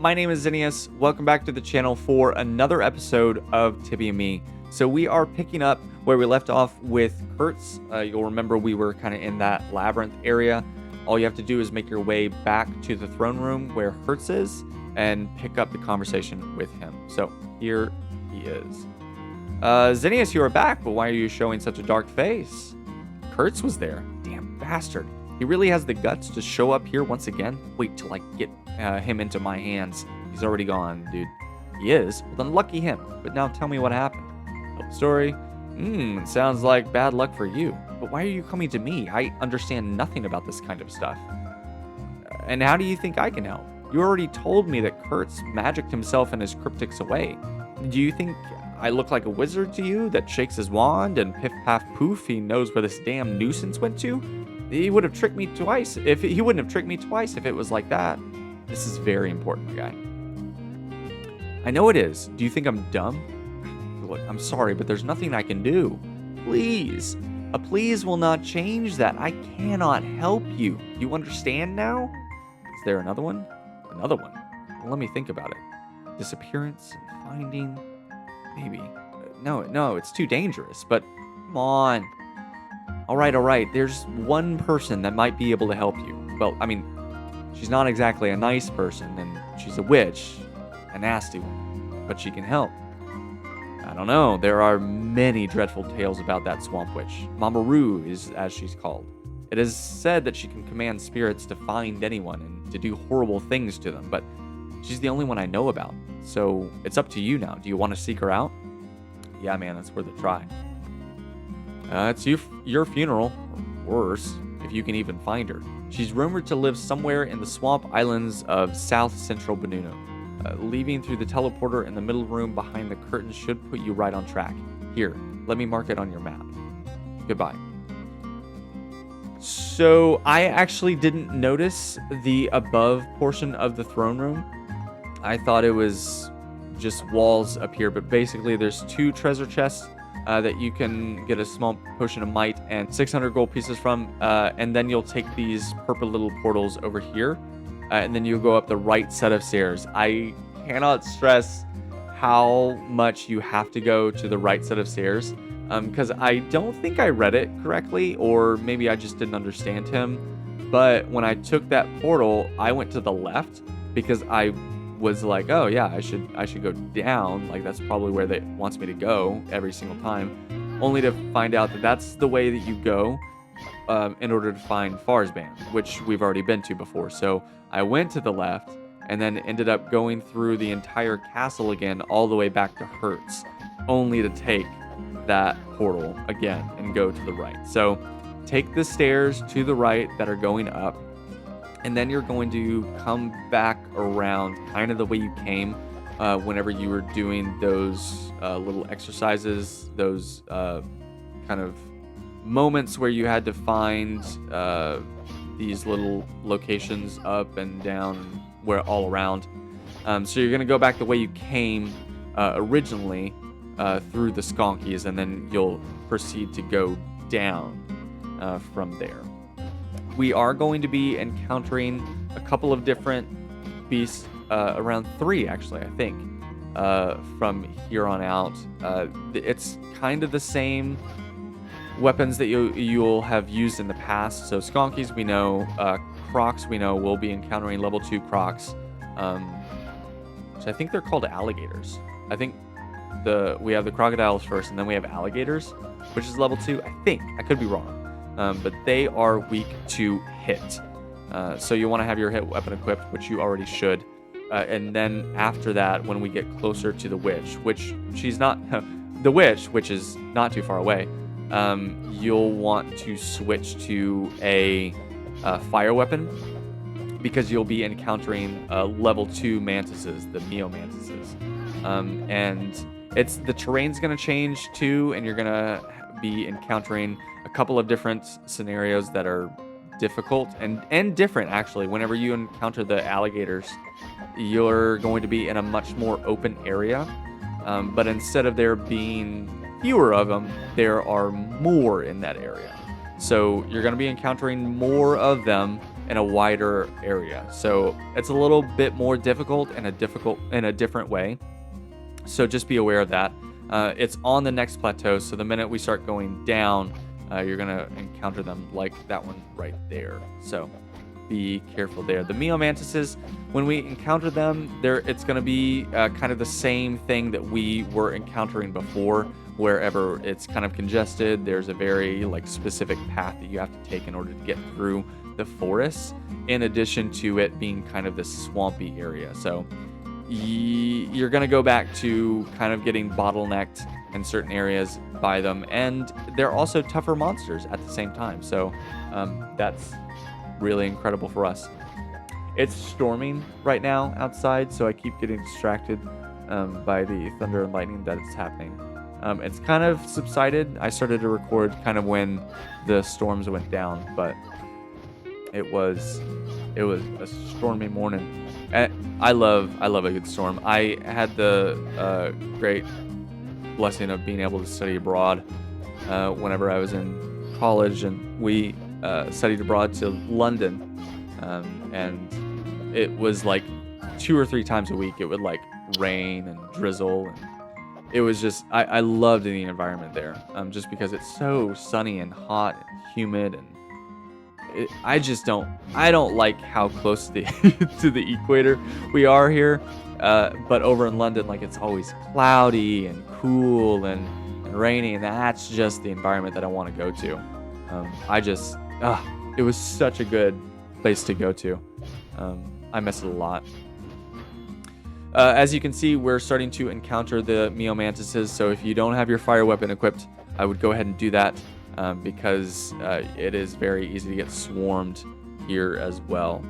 my name is Zinnius. Welcome back to the channel for another episode of TibiaME. So we are picking up where we left off with Kurtz. You'll remember we were kind of in that labyrinth area. All you have to do is make your way back to the throne room where Kurtz is and pick up the conversation with him. So here he is. Zinnius, you are back, but why are you showing such a dark face? Kurtz was there. Damn bastard. He really has the guts to show up here once again? Wait till I get him into my hands. He's already gone, dude. He is? Well, then lucky him. But now tell me what happened. Tell the story. It sounds like bad luck for you. But why are you coming to me? I understand nothing about this kind of stuff. And how do you think I can help? You already told me that Kurtz magicked himself and his cryptics away. Do you think I look like a wizard to you that shakes his wand and piff paff poof he knows where this damn nuisance went to? He would have tricked me twice if he wouldn't have tricked me twice if it was like that. This is very important, my guy. I know it is. Do you think I'm dumb? Look, I'm sorry, but there's nothing I can do. Please. A please will not change that. I cannot help you. You understand now? Is there another one? Another one? Well, let me think about it. Disappearance and finding? Maybe. No, it's too dangerous, but come on. All right. There's one person that might be able to help you. Well, I mean, she's not exactly a nice person, and she's a witch, a nasty one, but she can help. I don't know. There are many dreadful tales about that Swampwitch. Mamaru is as she's called. It is said that she can command spirits to find anyone and to do horrible things to them, but she's the only one I know about. So it's up to you now. Do you want to seek her out? Yeah, man, that's worth a try. It's your funeral, or worse, if you can even find her. She's rumored to live somewhere in the swamp islands of South Central Benuno. Leaving through the teleporter in the middle room behind the curtain should put you right on track. Here, let me mark it on your map. Goodbye. So I actually didn't notice the above portion of the throne room. I thought it was just walls up here, but basically there's 2 treasure chests that you can get a small potion of might and 600 gold pieces from, and then you'll take these purple little portals over here, and then you'll go up the right set of stairs. I cannot stress how much you have to go to the right set of stairs, because I don't think I read it correctly, or maybe I just didn't understand him, but when I took that portal, I went to the left because I was like, oh yeah, I should go down, like that's probably where they wants me to go every single time, only to find out that that's the way that you go in order to find Farsban, which we've already been to before. So I went to the left and then ended up going through the entire castle again all the way back to Hertz, only to take that portal again and go to the right. So take the stairs to the right that are going up, and then you're going to come back around kind of the way you came whenever you were doing those little exercises, those kind of moments where you had to find these little locations up and down, where all around. So you're going to go back the way you came originally through the skonkies, and then you'll proceed to go down from there. We are going to be encountering a couple of different beasts, around 3 actually, I think, from here on out. It's kind of the same weapons that you'll have used in the past. So skonkies we know, crocs we know, we'll be encountering level 2 crocs, which I think they're called alligators. I think we have the crocodiles first, and then we have alligators, which is level 2, I think. I could be wrong. But they are weak to hit. So you want to have your hit weapon equipped, which you already should. And then after that, when we get closer to the witch, which she's not... the witch, which is not too far away, you'll want to switch to a fire weapon, because you'll be encountering level 2 mantises, the Neo mantises. And the terrain's going to change too, and you're going to be encountering a couple of different scenarios that are difficult and different, actually. Whenever you encounter the alligators, you're going to be in a much more open area, but instead of there being fewer of them, there are more in that area. So you're going to be encountering more of them, in a wider area. So it's a little bit more difficult in a different way. So just be aware of that. It's on the next plateau, so the minute we start going down, you're gonna encounter them like that one right there. So be careful there. The Meomantises, when we encounter them, it's gonna be kind of the same thing that we were encountering before. Wherever it's kind of congested, there's a very like specific path that you have to take in order to get through the forest. In addition to it being kind of this swampy area, so you're going to go back to kind of getting bottlenecked in certain areas by them, and they're also tougher monsters at the same time. So that's really incredible for us. It's storming right now outside, so I keep getting distracted by the thunder and lightning that is happening. It's kind of subsided. I started to record kind of when the storms went down, but it was a stormy morning. I love a good storm. I had the great blessing of being able to study abroad whenever I was in college, and we studied abroad to London, and it was like 2 or 3 times a week. It would like rain and drizzle, and it was just I loved the environment there, just because it's so sunny and hot and humid, and I don't like how close to the equator we are here, but over in London, like, it's always cloudy and cool and rainy, and that's just the environment that I want to go to. It was such a good place to go to. I miss it a lot. As you can see, we're starting to encounter the Meomantises, so if you don't have your fire weapon equipped, I would go ahead and do that. Because it is very easy to get swarmed here as well.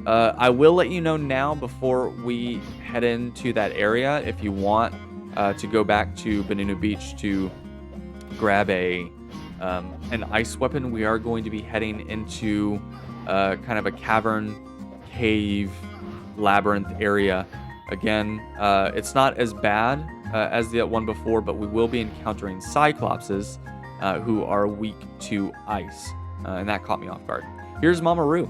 I will let you know now before we head into that area, if you want to go back to Benunu Beach to grab an ice weapon. We are going to be heading into kind of a cavern, cave, labyrinth area. Again, it's not as bad as the one before, but we will be encountering Cyclopses, who are weak to ice, and that caught me off guard. Here's Mama Roo.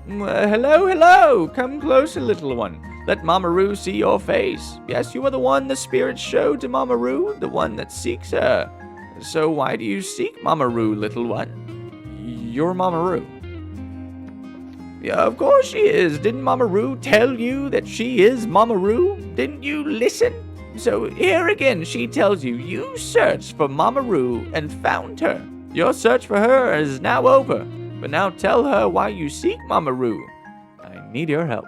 Hello, come closer, little one. Let Mama Roo see your face. Yes, you are the one the spirits showed to Mama Roo, the one that seeks her. So why do you seek Mama Roo, little one? You're Mama Roo. Yeah, of course she is. Didn't Mama Roo tell you that she is Mama Roo? Didn't you listen? So here again, she tells you, you searched for Mama Roo and found her. Your search for her is now over. But now tell her why you seek Mama Roo. I need your help.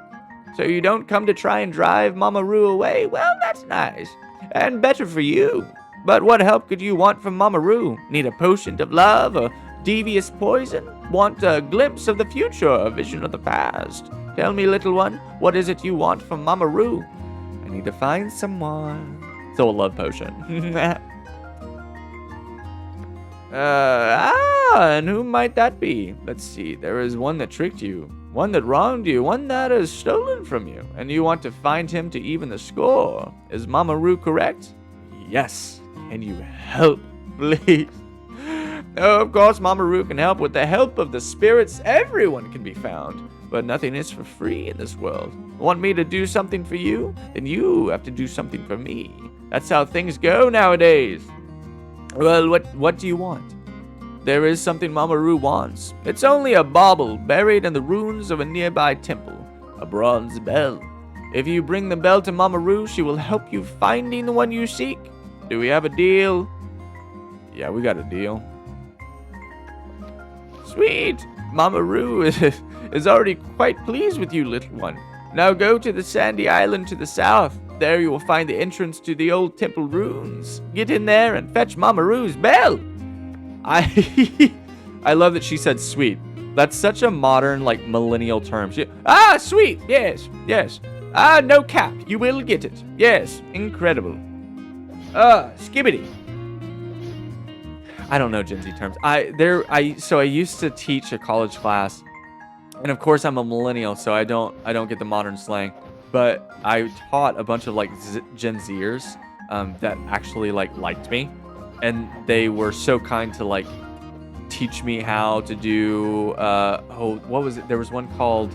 So you don't come to try and drive Mama Roo away? Well, that's nice. And better for you. But what help could you want from Mama Roo? Need a potion of love, a devious poison? Want a glimpse of the future, a vision of the past? Tell me, little one, what is it you want from Mama Roo? I need to find someone. So a love potion. And who might that be? Let's see. There is one that tricked you, one that wronged you, one that has stolen from you, and you want to find him to even the score. Is Mama Roo correct? Yes. Can you help, please? Oh, of course, Mama Roo can help. With the help of the spirits, everyone can be found. But nothing is for free in this world. Want me to do something for you? Then you have to do something for me. That's how things go nowadays. Well, what do you want? There is something Mama Roo wants. It's only a bauble buried in the ruins of a nearby temple. A bronze bell. If you bring the bell to Mama Roo, she will help you finding the one you seek. Do we have a deal? Yeah, we got a deal. Sweet! Mama Roo is already quite pleased with you, little one. Now go to the sandy island to the south. There you will find the entrance to the old temple ruins. Get in there and fetch Mama Roo's bell. I love that she said sweet. That's such a modern, like, millennial term. Sweet. Yes. No cap. You will get it. Yes. Incredible. Skibbity. I don't know Gen Z terms. So I used to teach a college class, and of course I'm a millennial, so I don't get the modern slang. But I taught a bunch of like Gen Zers that actually like liked me, and they were so kind to like teach me how to do what was it? There was one called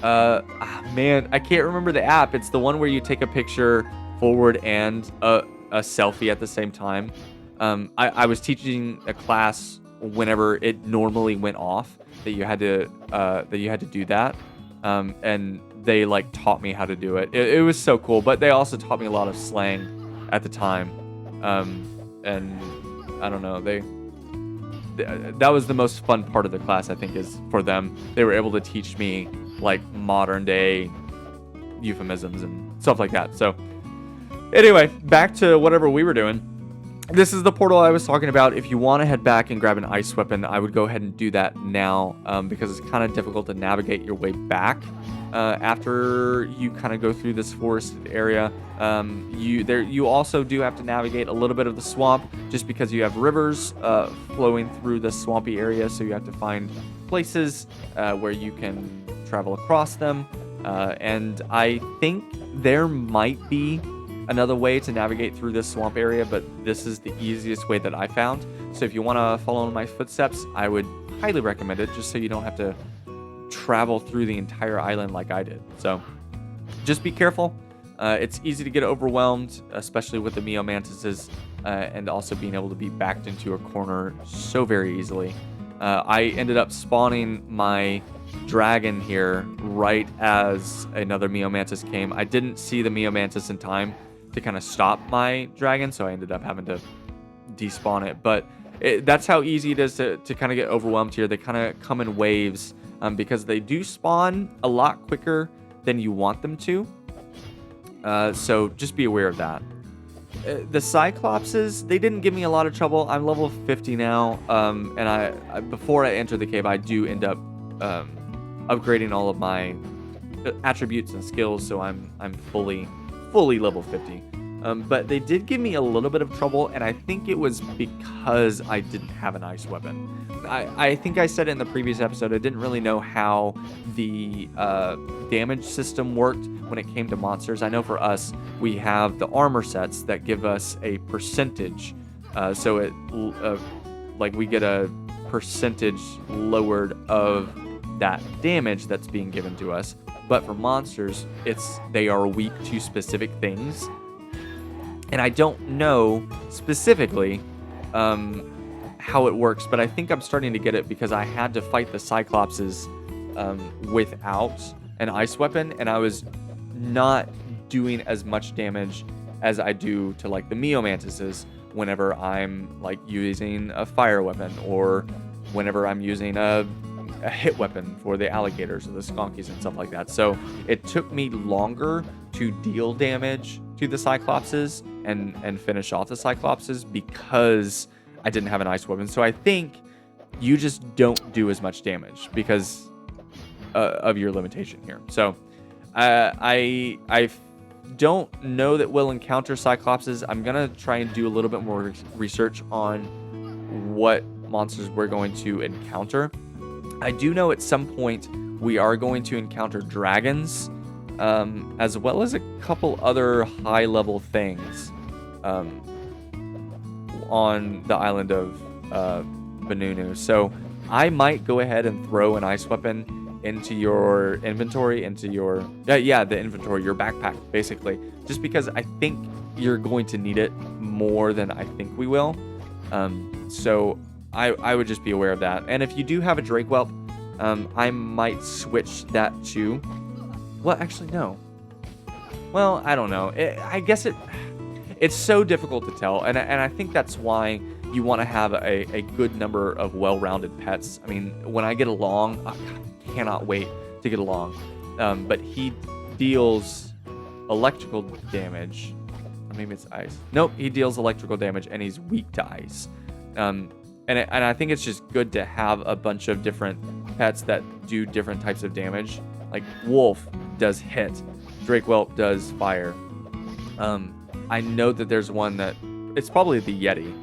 man, I can't remember the app. It's the one where you take a picture forward and a selfie at the same time. I was teaching a class whenever it normally went off that you had to do that. And they like taught me how to do it. It was so cool, but they also taught me a lot of slang at the time. And I don't know, that was the most fun part of the class, I think, is for them. They were able to teach me like modern day euphemisms and stuff like that. So anyway, back to whatever we were doing. This is the portal I was talking about. If you want to head back and grab an ice weapon, I would go ahead and do that now, because it's kind of difficult to navigate your way back after you kind of go through this forested area. You also do have to navigate a little bit of the swamp, just because you have rivers flowing through the swampy area. So you have to find places where you can travel across them. And I think there might be another way to navigate through this swamp area, but this is the easiest way that I found. So if you want to follow in my footsteps, I would highly recommend it, just so you don't have to travel through the entire island like I did. So just be careful. It's easy to get overwhelmed, especially with the Meomantises, and also being able to be backed into a corner so very easily. I ended up spawning my dragon here right as another Meomantis came. I didn't see the Meomantis in time to kind of stop my dragon, so I ended up having to despawn it. But that's how easy it is to kind of get overwhelmed here. They kind of come in waves, because they do spawn a lot quicker than you want them to. So just be aware of that. The Cyclopses, they didn't give me a lot of trouble. I'm level 50 now, and I before I enter the cave, I do end up upgrading all of my attributes and skills, so I'm fully level 50. But they did give me a little bit of trouble, and I think it was because I didn't have an ice weapon. I think I said it in the previous episode, I didn't really know how the damage system worked when it came to monsters. I know for us, we have the armor sets that give us a percentage. So it like we get a percentage lowered of that damage that's being given to us. But for monsters, they are weak to specific things. And I don't know specifically how it works, but I think I'm starting to get it because I had to fight the Cyclopses without an ice weapon, and I was not doing as much damage as I do to like the Meomantises whenever I'm like using a fire weapon, or whenever I'm using a hit weapon for the alligators or the skonkies and stuff like that. So it took me longer to deal damage to the Cyclopses and finish off the Cyclopses because I didn't have an ice weapon. So I think you just don't do as much damage because of your limitation here. So I don't know that we'll encounter Cyclopses. I'm gonna try and do a little bit more research on what monsters we're going to encounter. I do know at some point we are going to encounter dragons, as well as a couple other high-level things on the island of Benunu. So I might go ahead and throw an ice weapon into your inventory, into your the inventory, your backpack, basically, just because I think you're going to need it more than I think we will. So I would just be aware of that. And if you do have a Drake Whelp, I might switch that to... Well, actually, no. Well, I don't know. I guess it's so difficult to tell. And I think that's why you want to have a good number of well-rounded pets. I mean, when I get along, I cannot wait to get along. But he deals electrical damage. Or maybe it's ice. Nope, he deals electrical damage, and he's weak to ice. And I think it's just good to have a bunch of different pets that do different types of damage. Like Wolf does hit, Drake Whelp does fire. I know that there's one that, it's probably the Yeti,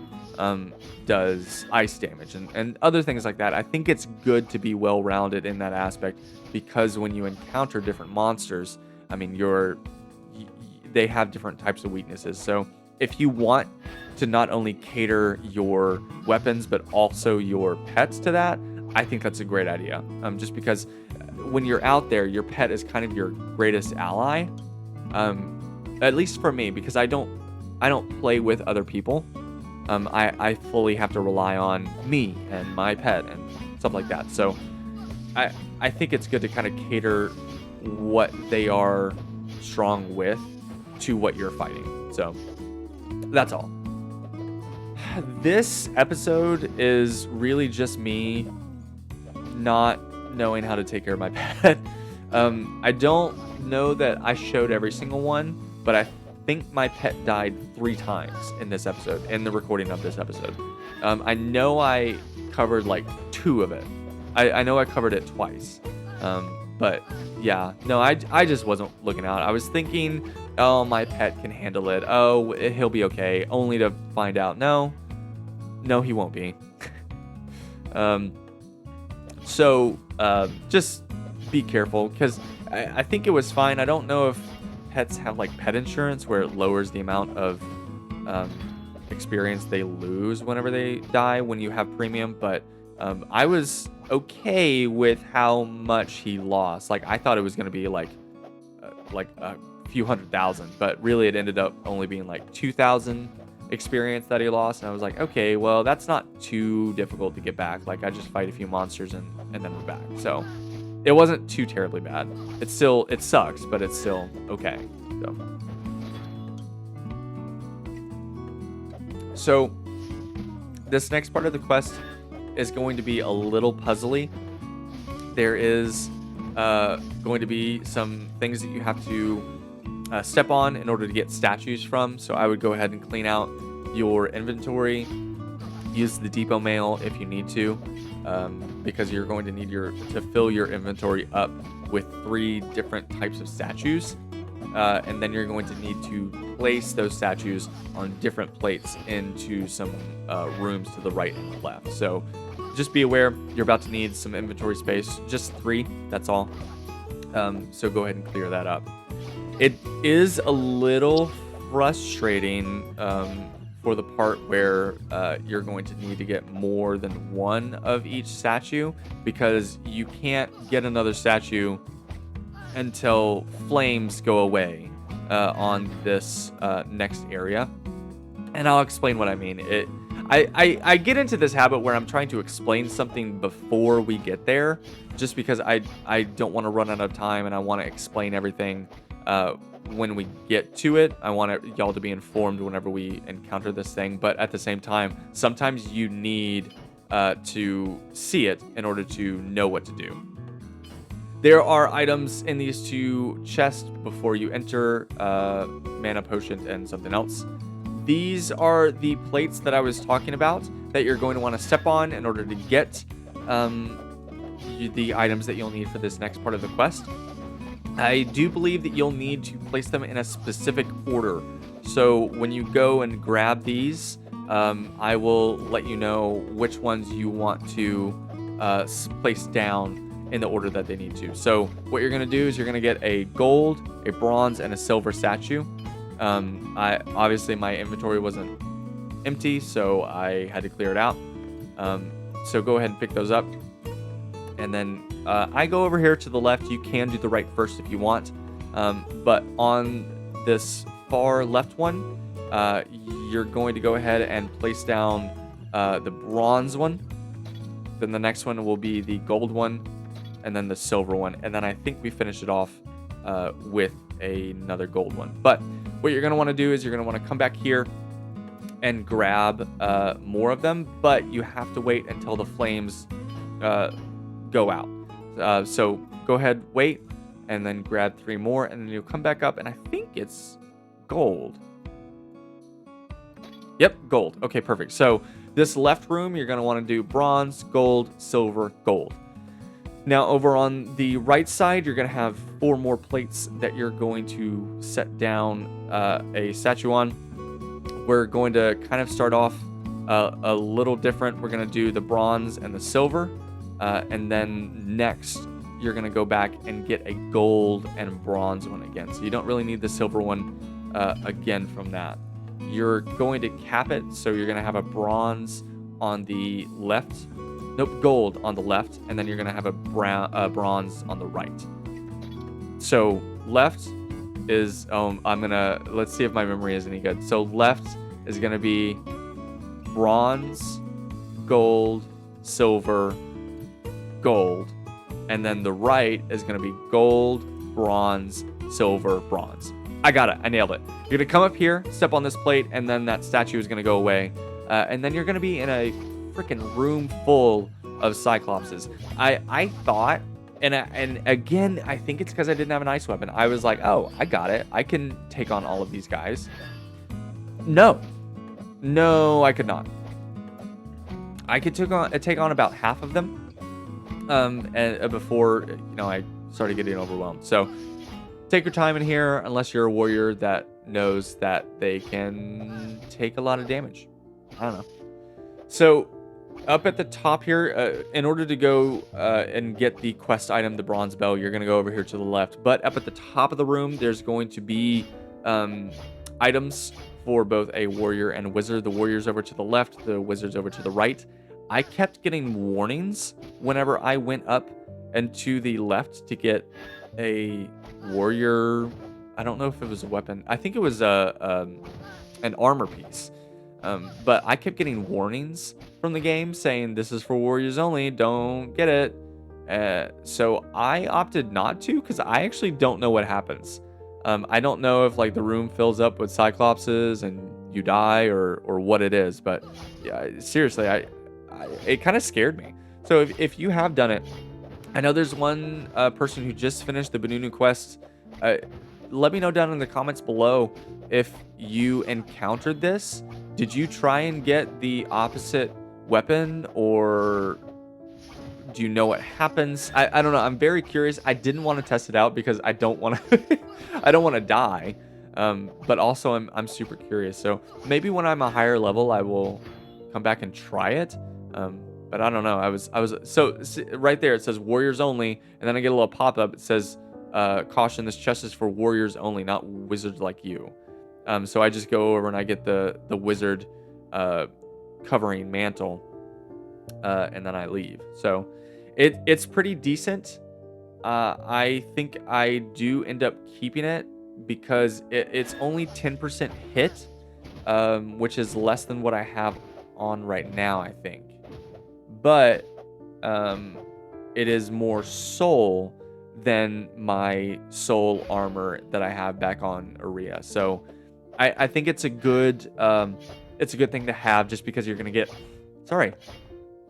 does ice damage and other things like that. I think it's good to be well-rounded in that aspect, because when you encounter different monsters, I mean, they have different types of weaknesses. So if you want to not only cater your weapons but also your pets to that, I think that's a great idea. Just because when you're out there, your pet is kind of your greatest ally. At least for me, because I don't play with other people. I fully have to rely on me and my pet and stuff like that. So I think it's good to kind of cater what they are strong with to what you're fighting. So that's all. This episode is really just me not knowing how to take care of my pet. I don't know that I showed every single one, but I think my pet died 3 times in this episode, in the recording of this episode. I know I covered like 2 of it. I know I covered it twice. But yeah, no, I just wasn't looking out. I was thinking, oh, my pet can handle it. Oh, he'll be okay. Only to find out, no, he won't be. So just be careful, because I think it was fine. I don't know if pets have like pet insurance where it lowers the amount of experience they lose whenever they die when you have premium, but I was okay with how much he lost. Like, I thought it was going to be like a few 100,000, but really it ended up only being like 2,000 experience that he lost. And I was like, okay, well, that's not too difficult to get back. Like, I just fight a few monsters and then we're back. So it wasn't too terribly bad. It sucks, but it's still okay. So this next part of the quest is going to be a little puzzly. There is going to be some things that you have to step on in order to get statues from. So I would go ahead and clean out your inventory. Use the depot mail if you need to, because you're going to need to fill your inventory up with 3 different types of statues. And then you're going to need to place those statues on different plates into some rooms to the right and the left. So just be aware, you're about to need some inventory space. Just 3, that's all. So go ahead and clear that up. It is a little frustrating for the part where you're going to need to get more than 1 of each statue, because you can't get another statue until flames go away on this next area. And I'll explain what I mean. I get into this habit where I'm trying to explain something before we get there, just because I don't want to run out of time, and I want to explain everything when we get to it. I want y'all to be informed whenever we encounter this thing, but at the same time, sometimes you need to see it in order to know what to do. There are items in these 2 chests before you enter, mana potion and something else. These are the plates that I was talking about that you're going to want to step on in order to get the items that you'll need for this next part of the quest. I do believe that you'll need to place them in a specific order. So when you go and grab these, I will let you know which ones you want to place down in the order that they need to. So what you're going to do is you're going to get a gold, a bronze, and a silver statue. Obviously my inventory wasn't empty, so I had to clear it out. So go ahead and pick those up. And then I go over here to the left. You can do the right first if you want. But on this far left one, you're going to go ahead and place down the bronze one. Then the next one will be the gold one, and then the silver one. And then I think we finish it off with another gold one. But what you're going to want to do is you're going to want to come back here and grab more of them, but you have to wait until the flames go out. So go ahead, wait, and then grab 3 more, and then you'll come back up, and I think it's gold. Yep, gold. Okay, perfect. So this left room, you're going to want to do bronze, gold, silver, gold. Now over on the right side, you're going to have 4 more plates that you're going to set down a statue on. We're going to kind of start off a little different. We're going to do the bronze and the silver. And then next, you're going to go back and get a gold and bronze one again. So you don't really need the silver one again from that. you're going to cap it. So you're going to have a bronze on the left. Nope, gold on the left. And then you're going to have a bronze on the right. So left is, let's see if my memory is any good. So left is going to be bronze, gold, silver, gold. And then the right is going to be gold, bronze, silver, bronze. I got it. I nailed it. You're going to come up here, step on this plate, and then that statue is going to go away. And then you're going to be in a freaking room full of Cyclopses. I thought, and again, I think it's because I didn't have an ice weapon. I was like, oh, I got it. I can take on all of these guys. No, I could not. I could take on about half of them. And before I started getting overwhelmed. So take your time in here, unless you're a warrior that knows that they can take a lot of damage. I don't know. So up at the top here, in order to go and get the quest item, the bronze bell, you're going to go over here to the left. But up at the top of the room, there's going to be items for both a warrior and a wizard. The warrior's over to the left, the wizard's over to the right. I kept getting warnings whenever I went up and to the left to get a warrior. I don't know if it was a weapon. I think it was an armor piece. But I kept getting warnings from the game saying this is for warriors only. Don't get it. So I opted not to because I actually don't know what happens. I don't know if like the room fills up with Cyclopses and you die or what it is. But yeah, seriously, it kind of scared me. So if you have done it, I know there's one person who just finished the Benunu quest. Let me know down in the comments below if you encountered this. Did you try and get the opposite weapon, or do you know what happens? I don't know. I'm very curious. I didn't want to test it out because I don't want to I don't want to die. But also I'm super curious. So maybe when I'm a higher level, I will come back and try it. But I don't know. I was so right there it says warriors only, and then I get a little pop-up. It says caution, this chest is for warriors only, not wizards like you. So I just go over and I get the wizard covering mantle, and then I leave. So it's pretty decent. I think I do end up keeping it because it's only 10% hit, which is less than what I have on right now, I think. But it is more soul than my soul armor that I have back on Aria. So I think it's a good thing to have, just because you're gonna get. Sorry,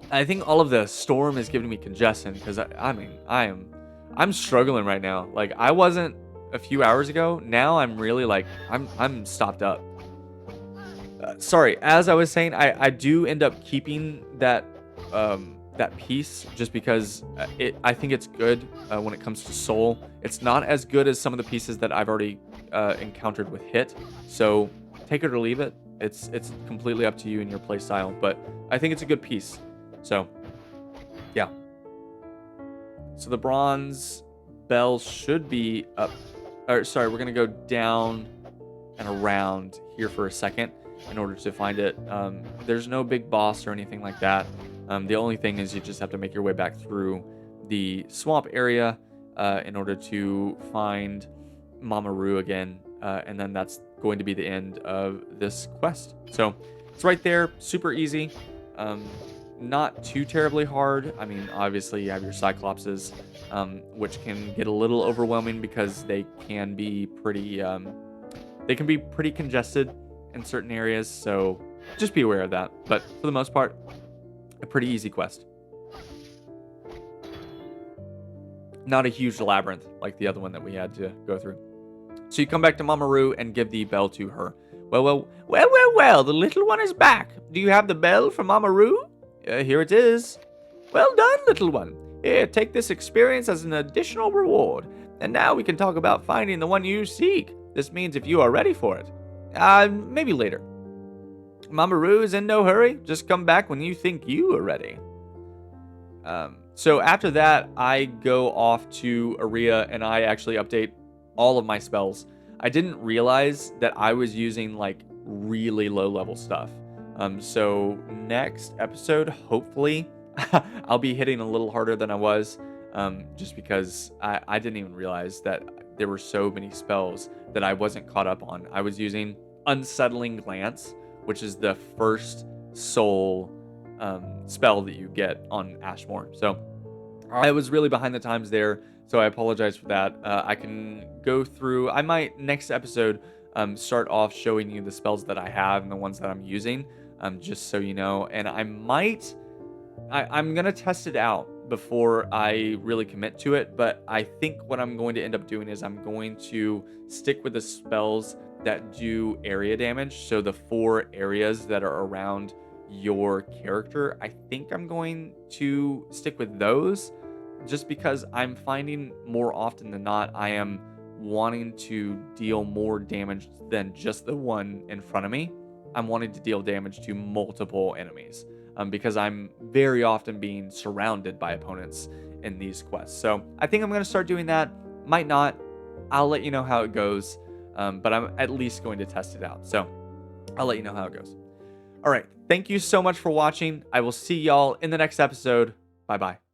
I think all of the storm is giving me congestion because I'm struggling right now. Like I wasn't a few hours ago. Now I'm really like I'm stopped up. Sorry, as I was saying, I do end up keeping that piece just because I think it's good when it comes to soul. It's not as good as some of the pieces that I've already encountered with hit. So take it or leave it. It's completely up to you and your play style, but I think it's a good piece. So yeah. So the bronze bell should be up. Or sorry, we're gonna go down and around here for a second in order to find it. There's no big boss or anything like that. The only thing is you just have to make your way back through the swamp area in order to find Mama Roo again, and then that's going to be the end of this quest. So it's right there, super easy, not too terribly hard. I mean, obviously you have your Cyclopses, which can get a little overwhelming because they can be pretty congested in certain areas, so just be aware of that. But for the most part, a pretty easy quest. Not a huge labyrinth like the other one that we had to go through. So you come back to Mama Roo and give the bell to her. Well, the little one is back. Do you have the bell from Mama Roo? Here it is. Well done, little one. Here, take this experience as an additional reward. And now we can talk about finding the one you seek. This means if you are ready for it. Maybe later. Mama Roo is in no hurry. Just come back when you think you are ready. So after that, I go off to Aria and I actually update all of my spells. I didn't realize that I was using like really low level stuff. So next episode, hopefully, I'll be hitting a little harder than I was, just because I didn't even realize that there were so many spells that I wasn't caught up on. I was using Unsettling Glance, which is the first soul spell that you get on Ashmore. So I was really behind the times there, so I apologize for that. I can go through. I might next episode start off showing you the spells that I have and the ones that I'm using, just so you know. And I'm gonna test it out before I really commit to it. But I think what I'm going to end up doing is I'm going to stick with the spells that do area damage. So the 4 areas that are around your character, I think I'm going to stick with those, just because I'm finding more often than not I am wanting to deal more damage than just the one in front of me. I'm wanting to deal damage to multiple enemies, because I'm very often being surrounded by opponents in these quests. So I think I'm going to start doing that. Might not. I'll let you know how it goes, but I'm at least going to test it out. So I'll let you know how it goes. All right. Thank you so much for watching. I will see y'all in the next episode. Bye bye.